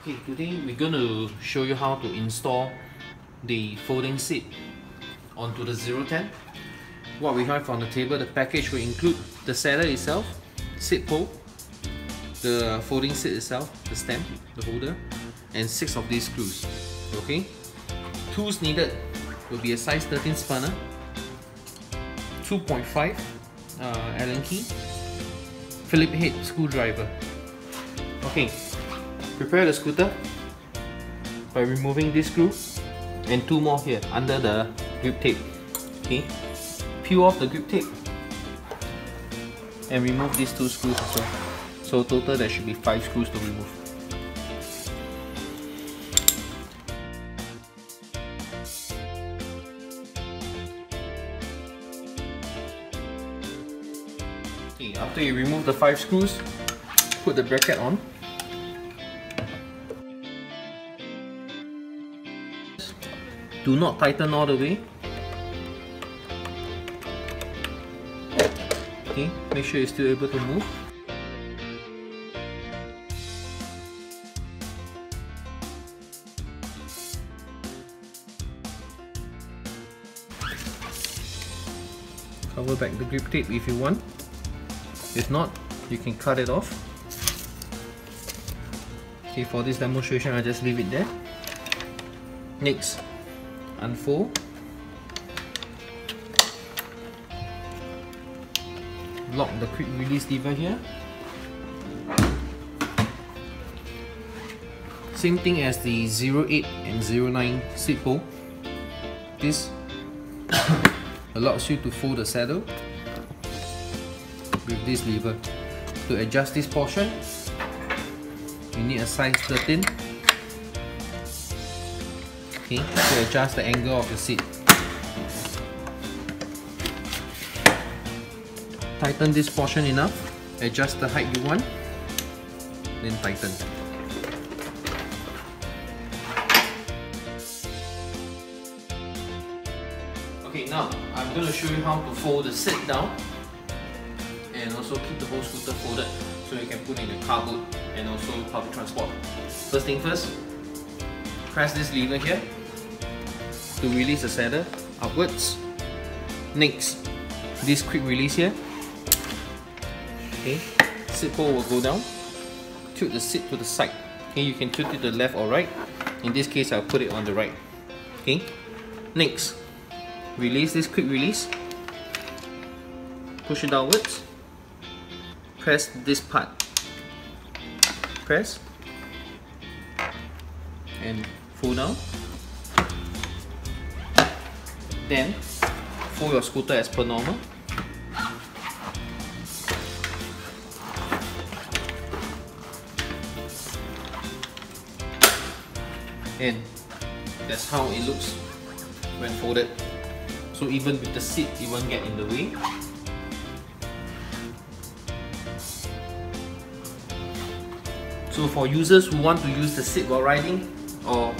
Okay, today we're going to show you how to install the folding seat onto the 010. What we have on the table, the package will include the saddle itself, seat pole, the folding seat itself, the stem, the holder, and 6 of these screws. Okay, tools needed will be a size 13 spanner, 2.5 Allen key, Phillips head screwdriver. Okay, prepare the scooter by removing this screw and 2 more here under the grip tape. Okay, peel off the grip tape and remove these 2 screws as well. So total there should be 5 screws to remove. Okay, after you remove the 5 screws, put the bracket on. Do not tighten all the way. Okay, make sure you're still able to move. Cover back the grip tape if you want. If not, you can cut it off. Okay, for this demonstration, I'll just leave it there. Next, unfold. Lock the quick release lever here. Same thing as the 08 and 09 seat pole. This allows you to fold the saddle with this lever. To adjust this portion, you need a size 13. Okay, to adjust the angle of the seat. Tighten this portion enough, adjust the height you want, then tighten. Okay, now I'm going to show you how to fold the seat down and also keep the whole scooter folded so you can put in the car boot and also public transport. First thing first, press this lever here to release the saddle upwards. Next, this quick release here. Okay, seat pole will go down. Tilt the seat to the side. Okay, you can tilt it to the left or right. In this case, I'll put it on the right. Okay. Next, release this quick release. Push it downwards. Press this part. Press and fold down. Then fold your scooter as per normal. And that's how it looks when folded. So even with the seat, it won't get in the way. So for users who want to use the seat while riding, or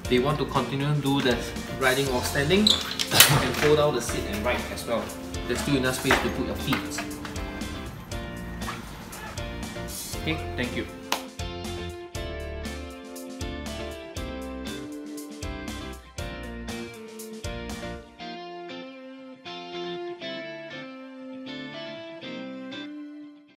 they want to continue to do the riding or standing, you can fold out the seat and ride as well. There's still enough space to put your feet. Okay, thank you.